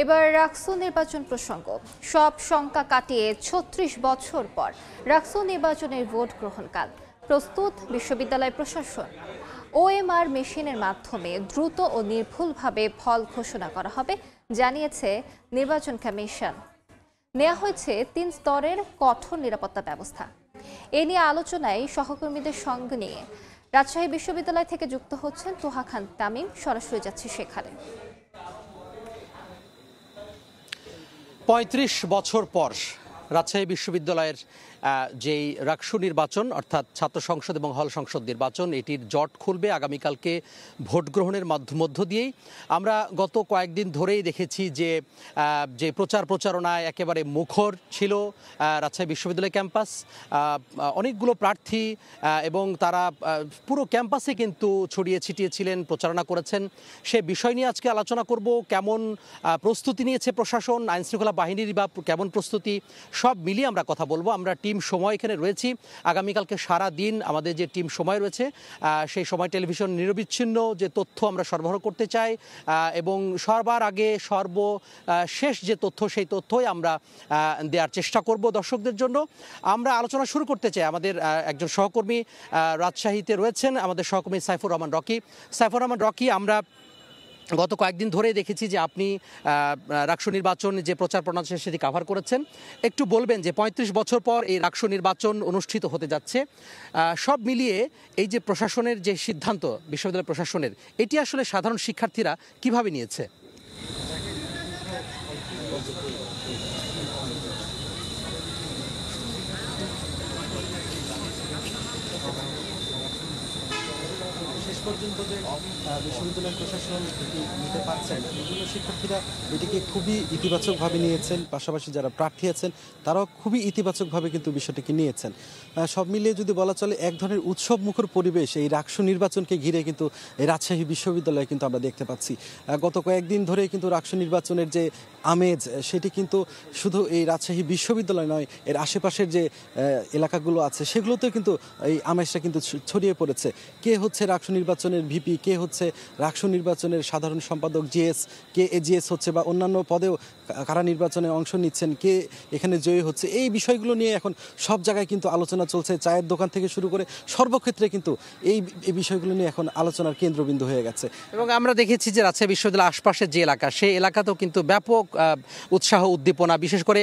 এবার রাকসু নির্বাচন প্রসঙ্গ। সব শঙ্কা কাটিয়ে ৩৬ বছর পর রাকসু নির্বাচনের ভোট গ্রহণকাল। প্রস্তুত বিশ্ববিদ্যালয় প্রশাসন। ওএমআর মেশিনের মাধ্যমে দ্রুত ও নির্ভুলভাবে ফল ঘোষণা করা হবে জানিয়েছে নির্বাচন কমিশন। নেওয়া হয়েছে ৩ স্তরের কঠোর নিরাপত্তা ব্যবস্থা। এ নিয়ে আলোচনায় সহকর্মীদের সঙ্গে নিয়ে রাজশাহী বিশ্ববিদ্যালয় থেকে যুক্ত হচ্ছেন তোহা খান তামিম। সরাসরি যাচ্ছে সেখানে। ৩৫ বছর পর রাজশাহী বিশ্ববিদ্যালয়ের যেই রাকসু নির্বাচন অর্থাৎ ছাত্র সংসদ এবং হল সংসদ নির্বাচন, এটির জট খুলবে আগামীকালকে ভোট গ্রহণের মধ্য দিয়েই। আমরা গত কয়েকদিন ধরেই দেখেছি যে প্রচারণায় একেবারে মুখর ছিল রাজশাহী বিশ্ববিদ্যালয় ক্যাম্পাস। অনেকগুলো প্রার্থী এবং তারা পুরো ক্যাম্পাসে কিন্তু ছড়িয়ে ছিটিয়ে ছিলেন, প্রচারণা করেছেন। সে বিষয় নিয়ে আজকে আলোচনা করব। কেমন প্রস্তুতি নিয়েছে প্রশাসন, আইনশৃঙ্খলা বাহিনীর বা কেমন প্রস্তুতি, সব মিলিয়ে আমরা কথা বলবো। আমরা টিম সময় এখানে রয়েছি। আগামীকালকে সারা দিন আমাদের যে টিম সময় রয়েছে, সেই সময় টেলিভিশন নিরবিচ্ছিন্ন যে তথ্য আমরা সরবরাহ করতে চাই এবং সবার আগে সর্বশেষ যে তথ্য, সেই তথ্যই আমরা দেওয়ার চেষ্টা করব দর্শকদের জন্য। আমরা আলোচনা শুরু করতে চাই। আমাদের একজন সহকর্মী রাজশাহীতে রয়েছেন, আমাদের সহকর্মী সাইফুর রহমান রকি। সাইফুর রহমান রকি, আমরা গত কয়েকদিন ধরেই দেখেছি যে আপনি রাকসু নির্বাচন যে প্রচার প্রচারণা সেটি কাভার করেছেন। একটু বলবেন যে ৩৫ বছর পর এই রাকসু নির্বাচন অনুষ্ঠিত হতে যাচ্ছে, সব মিলিয়ে এই যে প্রশাসনের যে সিদ্ধান্ত, বিশ্ববিদ্যালয় প্রশাসনের, এটি আসলে সাধারণ শিক্ষার্থীরা কিভাবে নিয়েছে? পর্যন্ত যে বিশ্ববিদ্যালয় প্রশাসন এটি নিতে পারছেন, বিভিন্ন শিক্ষার্থীরা এটিকে খুবই ইতিবাচকভাবে নিয়েছেন। পাশাপাশি যারা প্রার্থী আছেন তারাও খুবই ইতিবাচকভাবে কিন্তু বিষয়টিকে নিয়েছেন। সব মিলিয়ে যদি বলা চলে, এক ধরনের উৎসব মুখর পরিবেশ এই রাকসু নির্বাচনকে ঘিরে কিন্তু এই রাজশাহী বিশ্ববিদ্যালয়ে কিন্তু আমরা দেখতে পাচ্ছি। গত কয়েকদিন ধরে কিন্তু রাকসু নির্বাচনের যে আমেজ, সেটি কিন্তু শুধু এই রাজশাহী বিশ্ববিদ্যালয় নয়, এর আশেপাশের যে এলাকাগুলো আছে সেগুলোতেও কিন্তু এই আমেজটা কিন্তু ছড়িয়ে পড়েছে। কে হচ্ছে রাকসু নির্বাচনের ভিপি, কে হচ্ছে রাকসু নির্বাচনের সাধারণ সম্পাদক জিএস, কে এজিএস হচ্ছে বা অন্যান্য পদেও কারা নির্বাচনে অংশ নিচ্ছেন, কে এখানে জয়ী হচ্ছে, এই বিষয়গুলো নিয়ে এখন সব জায়গায় কিন্তু আলোচনা চলছে। চায়ের দোকান থেকে শুরু করে সর্বক্ষেত্রে কিন্তু এই বিষয়গুলো নিয়ে এখন আলোচনার কেন্দ্রবিন্দু হয়ে গেছে। এবং আমরা দেখেছি যে রাজশাহী বিশ্ববিদ্যালয়ের আশপাশের যে এলাকা, সেই এলাকাতেও কিন্তু ব্যাপক উৎসাহ উদ্দীপনা, বিশেষ করে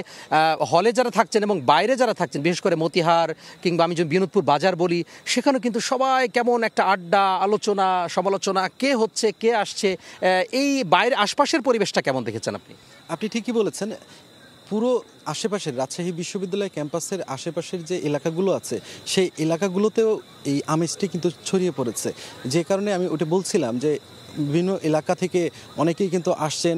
হলে যারা থাকছেন এবং বাইরে যারা থাকছেন, বিশেষ করে মতিহার কিংবা আমি যদি বিনোদপুর বাজার বলি, সেখানেও কিন্তু সবাই কেমন একটা আড্ডা, আলোচনা, সমালোচনা, কে হচ্ছে কে আসছে। এই বাইরে আশপাশের পরিবেশটা কেমন দেখেছেন আপনি? আপনি ঠিকই বলেছেন। পুরো আশেপাশের রাজশাহী বিশ্ববিদ্যালয় ক্যাম্পাসের আশেপাশের যে এলাকাগুলো আছে, সেই এলাকাগুলোতেও এই আমেজটি কিন্তু ছড়িয়ে পড়েছে। যে কারণে আমি ওটা বলছিলাম যে বিভিন্ন এলাকা থেকে অনেকেই কিন্তু আসছেন।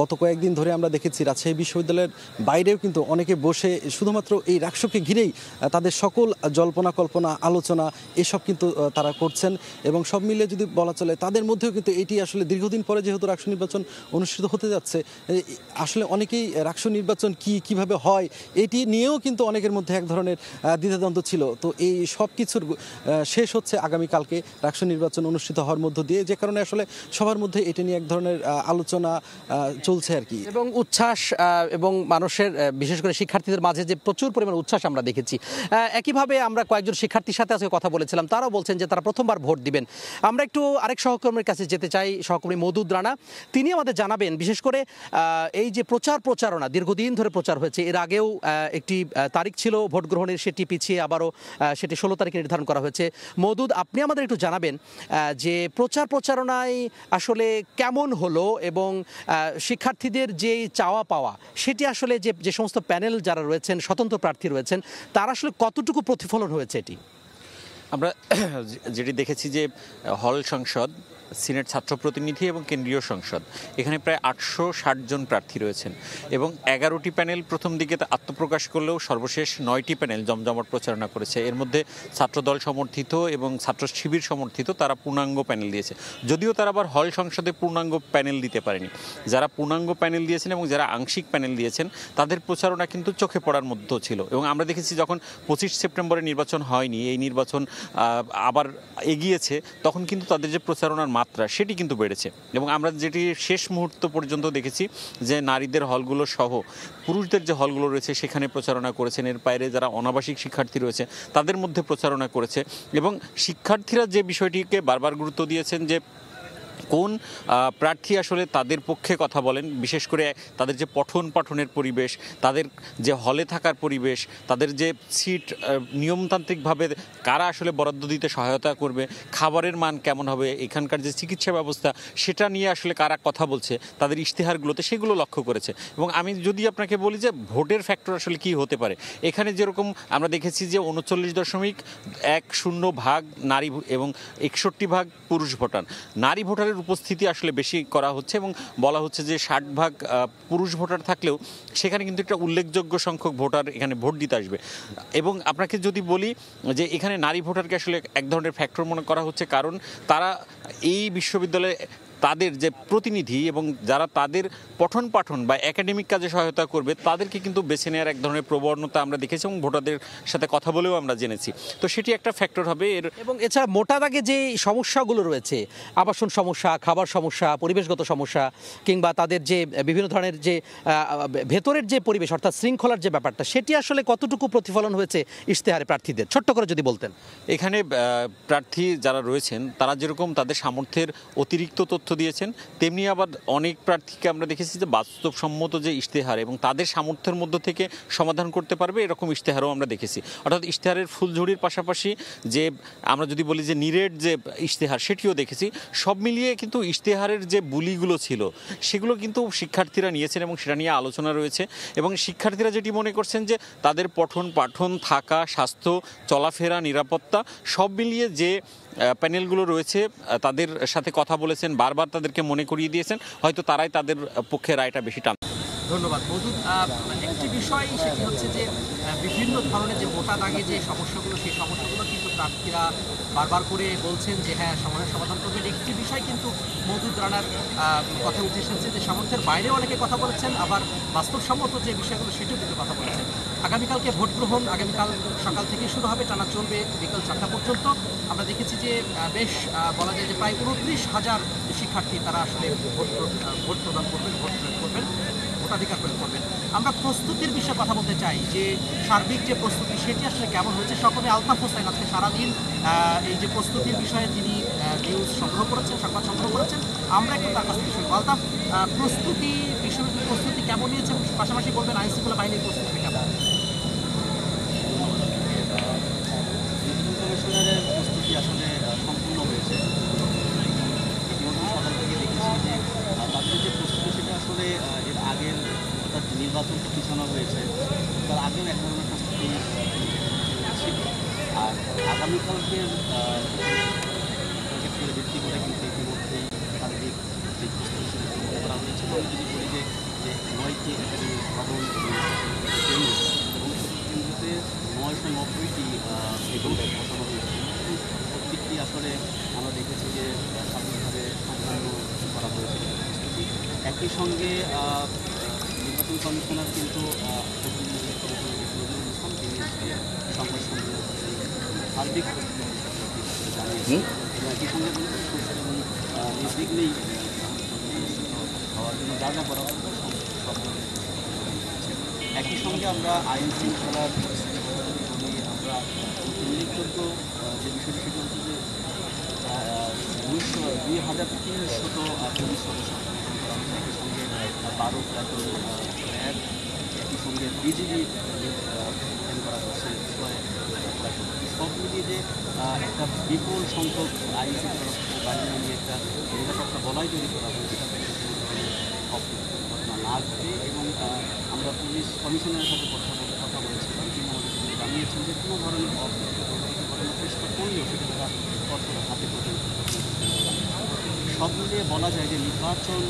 গত কয়েকদিন ধরে আমরা দেখেছি রাজশাহী বিশ্ববিদ্যালয়ের বাইরেও কিন্তু অনেকে বসে শুধুমাত্র এই রাকসুকে ঘিরেই তাদের সকল জল্পনা কল্পনা, আলোচনা এসব কিন্তু তারা করছেন। এবং সব মিলে যদি বলা চলে, তাদের মধ্যেও কিন্তু এটি আসলে দীর্ঘদিন পরে যেহেতু রাকসু নির্বাচন অনুষ্ঠিত হতে যাচ্ছে, আসলে অনেকেই রাকসু নির্বাচন কিভাবে হয় এটি নিয়েও কিন্তু অনেকের মধ্যে এক ধরনের দ্বিধাদ্বন্দ্ব ছিল। তো এই সব কিছুর শেষ হচ্ছে আগামীকালকে রাকসু নির্বাচন অনুষ্ঠিত হওয়ার মধ্য দিয়ে, যে কারণে আসলে সবার মধ্যে এটা নিয়ে এক ধরনের আলোচনা চলছে আর কি। এবং উচ্ছ্বাস এবং মানুষের, বিশেষ করে শিক্ষার্থীদের মাঝে যে প্রচুর পরিমাণ উচ্ছ্বাস আমরা দেখেছি। একইভাবে আমরা কয়েকজন শিক্ষার্থীর সাথে আজকে কথা বলেছিলাম, তারাও বলছেন যে তারা প্রথমবার ভোট দিবেন। আমরা একটু আরেক সহকর্মীর কাছে যেতে চাই, সহকর্মী মওদুদ রানা। তিনি আমাদের জানাবেন বিশেষ করে এই যে প্রচারণা দীর্ঘদিন ধরে প্রচার হয়েছে। এর আগেও একটি তারিখ ছিল ভোট গ্রহণের, সেটি পিছিয়ে আবারও সেটি 16 তারিখে নির্ধারণ করা হয়েছে। মওদুদ, আপনি আমাদের একটু জানাবেন যে প্রচারণায় আসলে কেমন হলো এবং শিক্ষার্থীদের যে চাওয়া পাওয়া, সেটি আসলে যে সমস্ত প্যানেল যারা রয়েছেন, স্বতন্ত্র প্রার্থী রয়েছেন, তারা আসলে কতটুকু প্রতিফলন হয়েছে এটি? আমরা যেটি দেখেছি যে হল সংসদ, সিনেট ছাত্র প্রতিনিধি এবং কেন্দ্রীয় সংসদ, এখানে প্রায় 860 জন প্রার্থী রয়েছেন এবং 11টি প্যানেল প্রথম দিকে আত্মপ্রকাশ করলেও সর্বশেষ 9টি প্যানেল জমজমাট প্রচারণা করেছে। এর মধ্যে ছাত্রদল সমর্থিত এবং ছাত্র শিবির সমর্থিত তারা পূর্ণাঙ্গ প্যানেল দিয়েছে। যদিও তারা আবার হল সংসদে পূর্ণাঙ্গ প্যানেল দিতে পারেনি। যারা পূর্ণাঙ্গ প্যানেল দিয়েছেন এবং যারা আংশিক প্যানেল দিয়েছেন, তাদের প্রচারণা কিন্তু চোখে পড়ার মধ্যে ছিল। এবং আমরা দেখেছি যখন 25 সেপ্টেম্বরে নির্বাচন হয়নি, এই নির্বাচন আবার এগিয়েছে, তখন কিন্তু তাদের যে প্রচারণার মাত্রা সেটি কিন্তু বেড়েছে। এবং আমরা যেটি শেষ মুহূর্ত পর্যন্ত দেখেছি যে নারীদের হলগুলো সহ পুরুষদের যে হলগুলো রয়েছে সেখানে প্রচারণা করেছেন, এর বাইরে যারা অনাবাসিক শিক্ষার্থী রয়েছে তাদের মধ্যে প্রচারণা করেছে। এবং শিক্ষার্থীরা যে বিষয়টিকে বারবার গুরুত্ব দিয়েছেন যে কোন প্রার্থী আসলে তাদের পক্ষে কথা বলেন, বিশেষ করে তাদের যে পঠন পাঠনের পরিবেশ, তাদের যে হলে থাকার পরিবেশ, তাদের যে সিট নিয়মতান্ত্রিকভাবে কারা আসলে বরাদ্দ দিতে সহায়তা করবে, খাবারের মান কেমন হবে, এখানকার যে চিকিৎসা ব্যবস্থা সেটা নিয়ে আসলে কারা কথা বলছে তাদের ইশতেহারগুলোতে, সেগুলো লক্ষ্য করেছে। এবং আমি যদি আপনাকে বলি যে ভোটের ফ্যাক্টর আসলে কি হতে পারে, এখানে যেরকম আমরা দেখেছি যে 39.10% নারী এবং 61% পুরুষ ভোটার, নারী ভোটারের উপস্থিতি আসলে বেশি করা হচ্ছে এবং বলা হচ্ছে যে 60% পুরুষ ভোটার থাকলেও সেখানে কিন্তু একটা উল্লেখযোগ্য সংখ্যক ভোটার এখানে ভোট দিতে আসবে। এবং আপনাকে যদি বলি যে এখানে নারী ভোটারকে আসলে এক ধরনের ফ্যাক্টর মনে করা হচ্ছে, কারণ তারা এই বিশ্ববিদ্যালয়ে তাদের যে প্রতিনিধি এবং যারা তাদের পঠন পাঠন বা একাডেমিক কাজে সহায়তা করবে তাদেরকে কিন্তু বেছে নেওয়ার এক ধরনের প্রবণতা আমরা দেখেছি এবং ভোটারদের সাথে কথা বলেও আমরা জেনেছি। তো সেটি একটা ফ্যাক্টর হবে। এবং এছাড়া মোটা দাগে যে সমস্যাগুলো রয়েছে, আবাসন সমস্যা, খাবার সমস্যা, পরিবেশগত সমস্যা, কিংবা তাদের যে বিভিন্ন ধরনের যে ভেতরের যে পরিবেশ অর্থাৎ শৃঙ্খলার যে ব্যাপারটা, সেটি আসলে কতটুকু প্রতিফলন হয়েছে ইশতেহারে প্রার্থীদের, ছোট্ট করে যদি বলতেন। এখানে প্রার্থী যারা রয়েছেন তারা যেরকম তাদের সামর্থ্যের অতিরিক্ত তথ্য দিয়েছেন, তেমনি আবার অনেক প্রার্থীকে আমরা দেখেছি যে বাস্তবসম্মত যে ইশতেহার এবং তাদের সামর্থ্যের মধ্য থেকে সমাধান করতে পারবে এরকম ইশতেহারও আমরা দেখেছি। অর্থাৎ ইশতেহারের ফুলঝুরির পাশাপাশি যে আমরা যদি বলি যে নিরেট যে ইশতেহার সেটিও দেখেছি। সব মিলিয়ে কিন্তু ইশতেহারের যে বুলিগুলো ছিল সেগুলো কিন্তু শিক্ষার্থীরা নিয়েছেন এবং সেটা নিয়ে আলোচনা রয়েছে। এবং শিক্ষার্থীরা যেটি মনে করছেন যে তাদের পঠন পাঠন, থাকা, স্বাস্থ্য, চলাফেরা, নিরাপত্তা সব মিলিয়ে যে প্যানেলগুলো রয়েছে তাদের সাথে কথা বলেছেন, বারবার তাদেরকে মনে করিয়ে দিয়েছেন, হয়তো তারাই তাদের পক্ষে রায়টা বেশি টান। ধন্যবাদ মওদুদ। একটি বিষয় সেটি হচ্ছে যে বিভিন্ন ধরনের যে মোটা দাগে যে সমস্যাগুলো, সেই সমস্যাগুলো কিন্তু প্রার্থীরা বারবার করে বলছেন যে হ্যাঁ সমাধান করবেন। একটি বিষয় কিন্তু মওদুদ রানার কথা উঠে এসেছে যে সামর্থ্যের বাইরেও অনেকে কথা বলেছেন, আবার বাস্তবসম্মত যে বিষয়গুলো সেটিও কিন্তু কথা বলেছেন। আগামীকালকে ভোট গ্রহণ, আগামীকাল সকাল থেকে শুরু হবে, টানা চলবে বিকাল 4টা পর্যন্ত। আমরা দেখেছি যে বেশ বলা যায় যে প্রায় 29,000 শিক্ষার্থী তারা আসলে ভোট প্রদান করবেন, ভোট প্রয়োগ করবেন, ভোটাধিকার প্রয়োগ করবেন। আমরা প্রস্তুতির বিষয়ে কথা বলতে চাই যে সার্বিক যে প্রস্তুতি সেটি আসলে কেমন হয়েছে। সকলে আলতাফ হোসেন আজকে সারাদিন এই যে প্রস্তুতির বিষয়ে তিনি নিউজ সংগ্রহ করেছেন, সংবাদ সংগ্রহ করেছেন, আমরা একটু তার কাছ থেকে শুনবো। আলতাফ, প্রস্তুতি, বিশ্ববিদ্যালয়ের প্রস্তুতি কেমন নিয়েছে এবং পাশাপাশি বলবেন আইনশৃঙ্খলা বাহিনীর প্রস্তুতি কেমন? কমিশনারের প্রস্তুতি আসলে সম্পূর্ণ হয়েছে। ইতিমধ্যে সকাল থেকে দেখেছি যে তাদের যে প্রস্তুতি সেটা আসলে এর আগের অর্থাৎ নির্বাচনকে পিছানো হয়েছে, তার আগেও এক ধরনের প্রস্তুতি ছিল। আর আগামীকালকের ক্ষেত্রে ভিত্তি করে কিন্তু ইতিমধ্যেই সার্বিক যে প্রস্তুতি সেটা গ্রহণ করা হয়েছে। আমি যদি বলি যে 9টি একাডেমি ভবন কেন্দ্র এবং কেন্দ্রতে 990টি এগুলো বসানো হয়েছে। প্রত্যেকটি আসলে আমরা দেখেছি যে সার্বিকভাবে সম্পন্ন করা হয়েছে প্রস্তুতি। একই সঙ্গে নির্বাচন কমিশনার কিন্তু তিনি সংবাদ সম্মেলনের সার্বিক প্রস্তুতি জানিয়েছেন এবং একই সঙ্গে এবং নির্বিঘ্নেই হওয়ার জন্য যা যা করা হবে সব একই সঙ্গে আমরা আইন শৃঙ্খলার পরিস্থিতির কথা যদি বলি, আমরা উল্লেখযোগ্য যে বিষয়টি সেটা হচ্ছে যে 2,300 পুলিশ সদস্য করা হচ্ছে। একই সঙ্গে 12 প্লাটুন র্যাব, একই সঙ্গে বিজিবি করা হচ্ছে প্লাটুন। সব মিলিয়ে যে একটা বিপুল সংখ্যক আইন শৃঙ্খলা বাহিনী নিয়ে একটা নিরাপত্তা বলয় তৈরি করা হয়েছে, ঘটনা না ঘটে। এবং আমরা পুলিশ কমিশনারের সাথে কথা বলেছিলাম, তিনি আমাদের জানিয়েছেন যে কোনো ধরনের ঘটনা চেষ্টা করলেও সেটা তারা কঠোর হাতে করে। সব মিলিয়ে বলা যায় যে নির্বাচন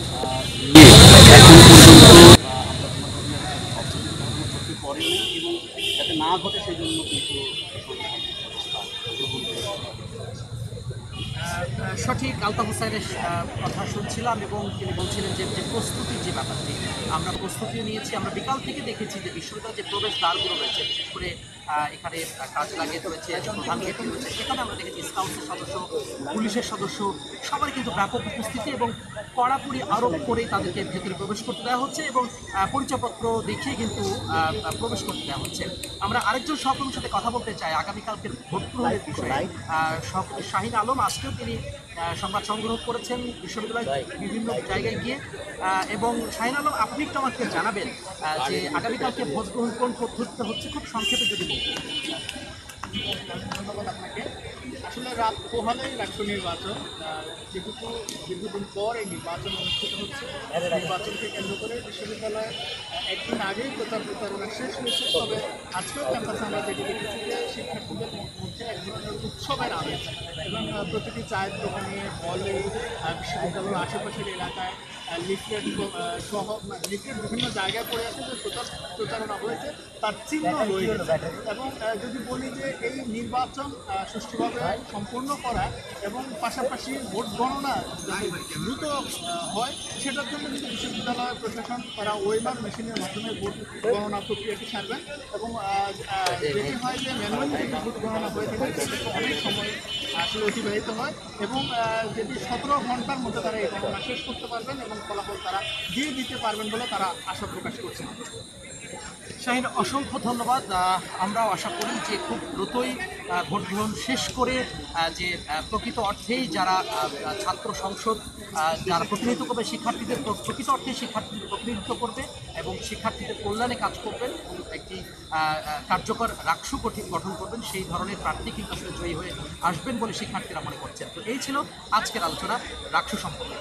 আমরা করতে পারেনি এবং যাতে না ঘটে সেই জন্য কিন্তু সঠিক আলতাফ হোসেনের কথা শুনছিলাম এবং তিনি বলছিলেন যে প্রস্তুতির যে ব্যাপারটি আমরা প্রস্তুতি নিয়েছি। আমরা বিকাল থেকে দেখেছি যে বিশ্ববিদ্যালয়ের যে প্রবেশ দ্বারগুলো রয়েছে, বিশেষ করে এখানে কাজ লাগিয়ে রয়েছে, প্রধান গেট রয়েছে, সেখানে আমরা দেখেছি স্কাউটের সদস্য, পুলিশের সদস্য সবারই কিন্তু ব্যাপক উপস্থিতি এবং কড়াকড়ি আরোপ করে তাদেরকে ভেতরে প্রবেশ করতে দেওয়া হচ্ছে এবং পরিচয়পত্র দেখিয়ে কিন্তু প্রবেশ করতে দেওয়া হচ্ছে। আমরা আরেকজন সহকর্মীর সাথে কথা বলতে চাই আগামীকালকে ভোট গ্রহণের বিষয়ে। শাহিন আলম আজকেও তিনি সংবাদ সংগ্রহ করেছেন বিশ্ববিদ্যালয়ের বিভিন্ন জায়গায় গিয়ে। এবং শাহিন আলম, আপনি একটু আমাকে জানাবেন যে আগামীকালকে ভোট গ্রহণ কোন পদ্ধতিতে হচ্ছে, খুব সংক্ষেপে যদি বলতেন। ধন্যবাদ আপনাকে। আসলে রাত পোহালেই রাষ্ট্র নির্বাচন, যেহেতু দীর্ঘদিন পর এই নির্বাচন অনুষ্ঠিত হচ্ছে, নির্বাচনকে কেন্দ্র করে বিশ্ববিদ্যালয়ে একদিন আগেই প্রচারণা শেষ হয়েছে। তবে আজকেও ক্যাম্পাসে আমরা যেটি দেখেছি যে শিক্ষার্থীদের মধ্যে এক ধরনের উৎসবের আমেজ এবং প্রতিটি চায়ের দোকানে, হলে, বিশ্ববিদ্যালয়ের আশেপাশের এলাকায় লিফলেট সহ লিফলেট বিভিন্ন জায়গায় পড়ে আছে যে প্রচারণা হয়েছে তার চিহ্ন রয়েছে। এবং যদি বলি যে এই নির্বাচন সুষ্ঠুভাবে সম্পন্ন করা এবং পাশাপাশি ভোট গণনা দ্রুত হয়, সেটার জন্য কিন্তু বিশ্ববিদ্যালয় প্রশাসন তারা ওয়েমার মেশিনের মাধ্যমে ভোট গণনা প্রক্রিয়াটি সারবেন। এবং যেটি হয় যে ম্যানুয়ালি যদি ভোট গণনা হয়ে থাকে সেক্ষেত্রে অনেক সময় আসলে অতিবাহিত হয় এবং যেটি 17 ঘন্টার মধ্যে তারা এই গণনা শেষ করতে পারবেন এবং ফলাফল তারা দিয়ে দিতে পারবেন বলে তারা আশা প্রকাশ করছেন। শাহিন, অসংখ্য ধন্যবাদ। আমরাও আশা করি যে খুব দ্রুতই ভোট গ্রহণ শেষ করে যে প্রকৃত অর্থেই যারা ছাত্র সংসদ যারা প্রতিনিধিত্ব করবে শিক্ষার্থীদের, প্রকৃত অর্থেই শিক্ষার্থীদের প্রতিনিধিত্ব করবে এবং শিক্ষার্থীদের কল্যাণে কাজ করবেন, একটি কার্যকর রাকসু গঠন করবেন, সেই ধরনের প্রার্থী কিন্তু আসলে জয়ী হয়ে আসবেন বলে শিক্ষার্থীরা মনে করছেন। তো এই ছিল আজকের আলোচনা রাকসু সম্পর্কে।